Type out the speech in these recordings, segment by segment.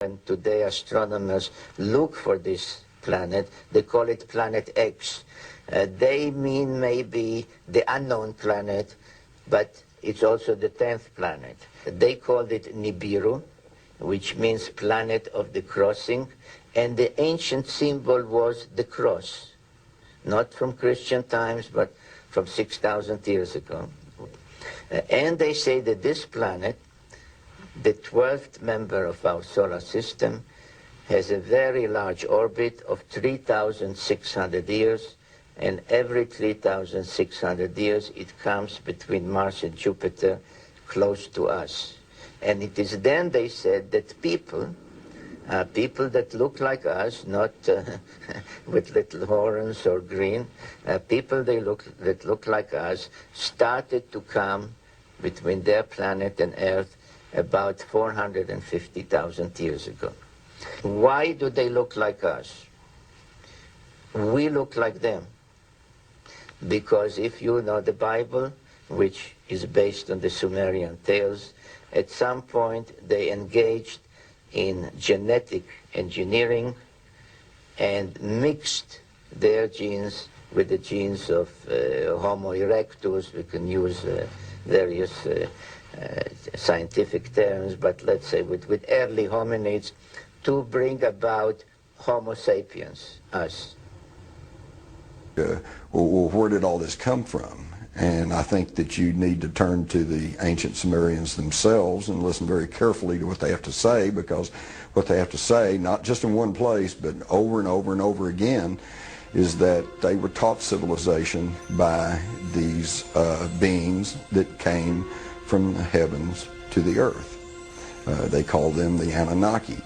when today astronomers look for this planet, they call it Planet X. They mean maybe the unknown planet, but it's also the 10th planet. They called it Nibiru, which means planet of the crossing, and the ancient symbol was the cross, not from Christian times, but from 6,000 years ago. And they say that this planet, the 12th member of our solar system, has a very large orbit of 3,600 years, and every 3,600 years it comes between Mars and Jupiter close to us. And it is then, they said, that people that look like us, not with little horns or green, people that look like us started to come between their planet and Earth about 450,000 years ago. Why do they look like us? We look like them. Because if you know the Bible, which is based on the Sumerian tales, at some point they engaged in genetic engineering and mixed their genes with the genes of Homo erectus. We can use various scientific terms, but let's say with early hominids, to bring about Homo sapiens, us. Well, where did all this come from? And I think that you need to turn to the ancient Sumerians themselves and listen very carefully to what they have to say, because what they have to say, not just in one place, but over and over and over again, is that they were taught civilization by these beings that came from the heavens to the earth. They call them the Anunnaki.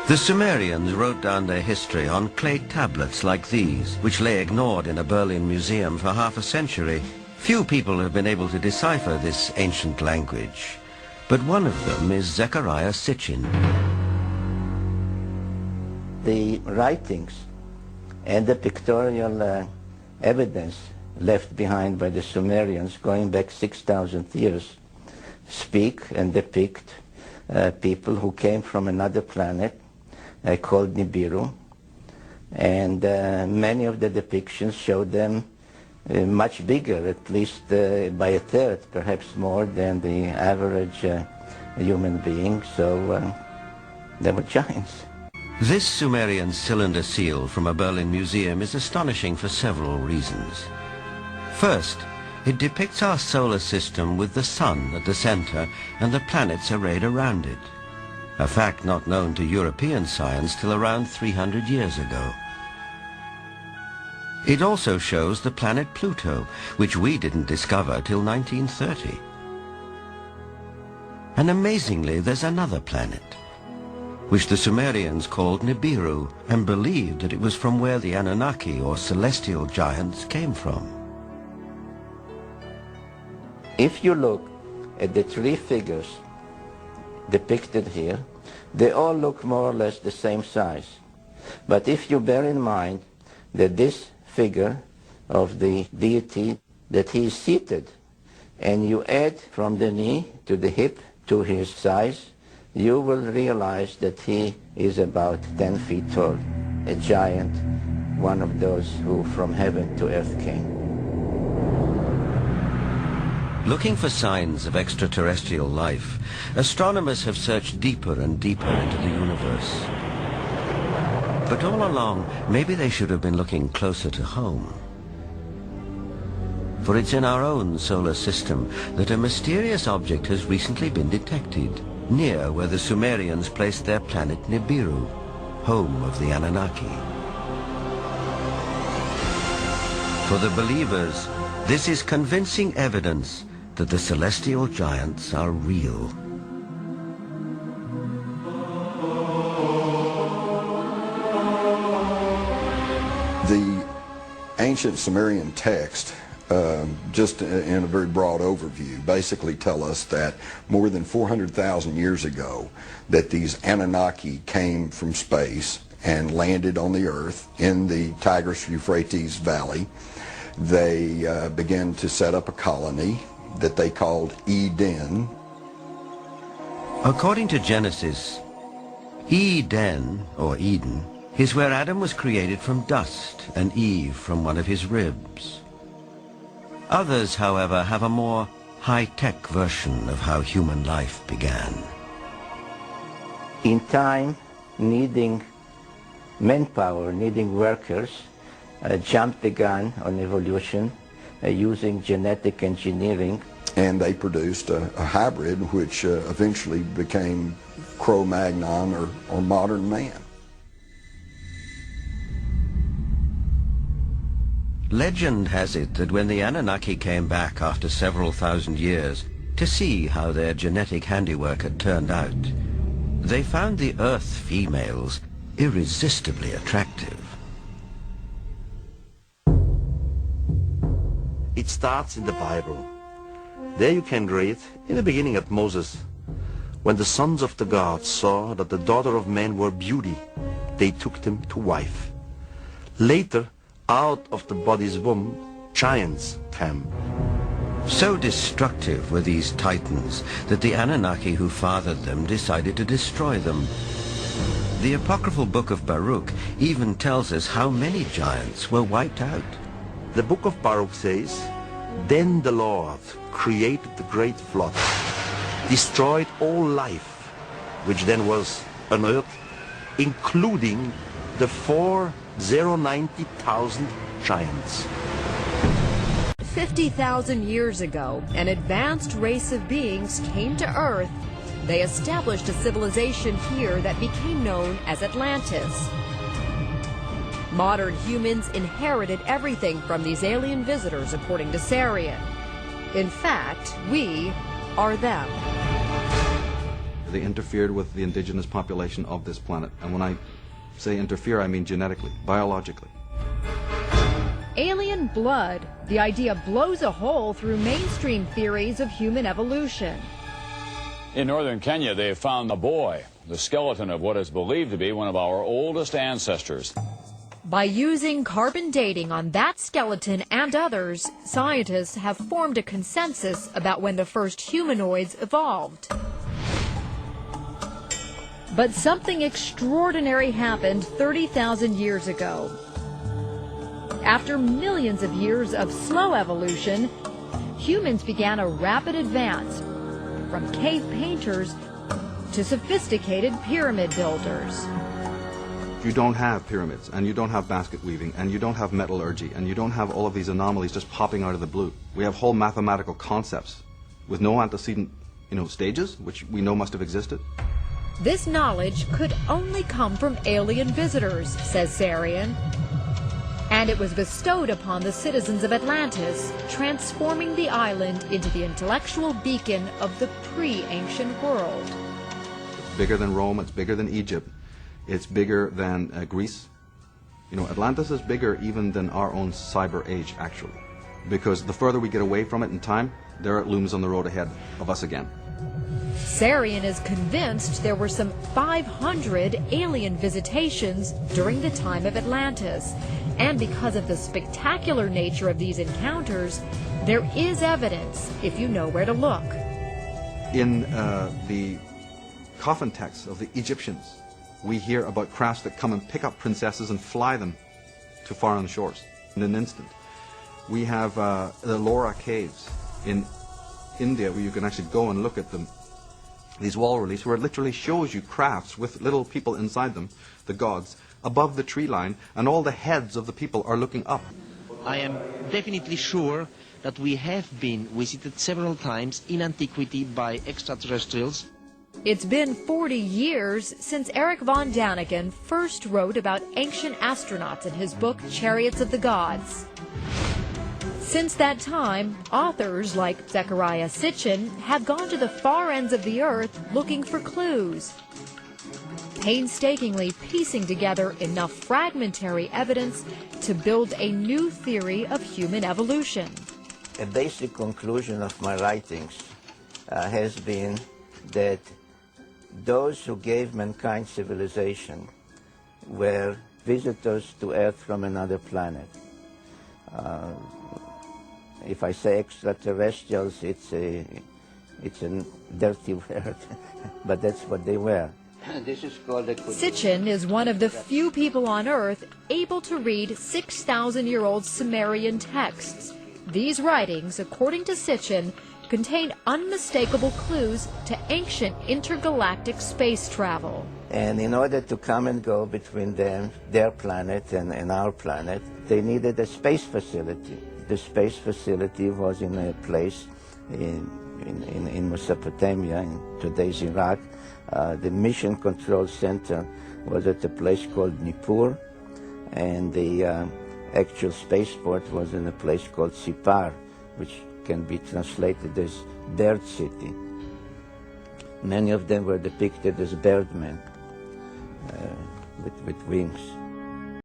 The Sumerians wrote down their history on clay tablets like these, which lay ignored in a Berlin museum for half a century. Few people have been able to decipher this ancient language, but one of them is Zechariah Sitchin. The writings and the pictorial evidence left behind by the Sumerians going back 6,000 years speak and depict people who came from another planet called Nibiru, and many of the depictions show them much bigger, at least by a third, perhaps more than the average human being, so they were giants. This Sumerian cylinder seal from a Berlin museum is astonishing for several reasons. First, it depicts our solar system with the sun at the center and the planets arrayed around it, a fact not known to European science till around 300 years ago. It also shows the planet Pluto, which we didn't discover till 1930. And amazingly, there's another planet, which the Sumerians called Nibiru, and believed that it was from where the Annunaki, or celestial giants, came from. If you look at the three figures depicted here, they all look more or less the same size. But if you bear in mind that this figure of the deity, that he is seated, and you add from the knee to the hip to his size, you will realize that he is about 10 feet tall, a giant, one of those who from heaven to earth came. Looking for signs of extraterrestrial life, astronomers have searched deeper and deeper into the universe. But all along, maybe they should have been looking closer to home. For it's in our own solar system that a mysterious object has recently been detected, near where the Sumerians placed their planet Nibiru, home of the Anunnaki. For the believers, this is convincing evidence that the celestial giants are real. The ancient Sumerian text, just in a very broad overview, basically tell us that more than 400,000 years ago that these Anunnaki came from space and landed on the earth in the Tigris-Euphrates Valley. They began to set up a colony that they called Eden. According to Genesis, Eden, or Eden, is where Adam was created from dust and Eve from one of his ribs. Others, however, have a more high-tech version of how human life began. In time, needing manpower, needing workers, jumped the gun on evolution using genetic engineering. And they produced a hybrid which eventually became Cro-Magnon or modern man. Legend has it that when the Anunnaki came back after several thousand years to see how their genetic handiwork had turned out, they found the Earth females irresistibly attractive. It starts in the Bible. There you can read, in the beginning at Moses, when the sons of the gods saw that the daughter of man were beauty, they took them to wife. Later, out of the body's womb, giants came. So destructive were these titans that the Anunnaki who fathered them decided to destroy them. The apocryphal book of Baruch even tells us how many giants were wiped out. The book of Baruch says, "Then the Lord created the great flood, destroyed all life, which then was on earth, including the 490,000 giants." 50,000 years ago, an advanced race of beings came to Earth. They established a civilization here that became known as Atlantis. Modern humans inherited everything from these alien visitors, according to Sumerian. In fact, we are them. They interfered with the indigenous population of this planet. And when I say interfere, I mean genetically, biologically. Alien blood. The idea blows a hole through mainstream theories of human evolution. In northern Kenya, they have found a boy, the skeleton of what is believed to be one of our oldest ancestors. By using carbon dating on that skeleton and others, scientists have formed a consensus about when the first humanoids evolved. But something extraordinary happened 30,000 years ago. After millions of years of slow evolution, humans began a rapid advance from cave painters to sophisticated pyramid builders. You don't have pyramids, and you don't have basket weaving, and you don't have metallurgy, and you don't have all of these anomalies just popping out of the blue. We have whole mathematical concepts with no antecedent, stages, which we know must have existed. This knowledge could only come from alien visitors, says Sumerian. And it was bestowed upon the citizens of Atlantis, transforming the island into the intellectual beacon of the pre-ancient world. It's bigger than Rome, it's bigger than Egypt, it's bigger than Greece. Atlantis is bigger even than our own cyber age, actually. Because the further we get away from it in time, there it looms on the road ahead of us again. Sumerian is convinced there were some 500 alien visitations during the time of Atlantis. And because of the spectacular nature of these encounters, there is evidence if you know where to look. In the coffin texts of the Egyptians, we hear about crafts that come and pick up princesses and fly them to foreign shores in an instant. We have the Laura caves in India where you can actually go and look at them. These wall reliefs where it literally shows you crafts with little people inside them, the gods, above the tree line, and all the heads of the people are looking up. I am definitely sure that we have been visited several times in antiquity by extraterrestrials. It's been 40 years since Eric von Daniken first wrote about ancient astronauts in his book Chariots of the Gods. Since that time, authors like Zechariah Sitchin have gone to the far ends of the earth looking for clues, painstakingly piecing together enough fragmentary evidence to build a new theory of human evolution. A basic conclusion of my writings has been that those who gave mankind civilization were visitors to Earth from another planet. If I say extraterrestrials, it's It's a dirty word, but that's what they were. This is called a Sitchin is one of the few people on Earth able to read 6,000-year-old Sumerian texts. These writings, according to Sitchin, contain unmistakable clues to ancient intergalactic space travel. And in order to come and go between them, their planet and our planet, they needed a space facility. The space facility was in a place in Mesopotamia, in today's Iraq. The mission control center was at a place called Nippur, and the actual spaceport was in a place called Sipar, which can be translated as Bird City. Many of them were depicted as birdmen with wings.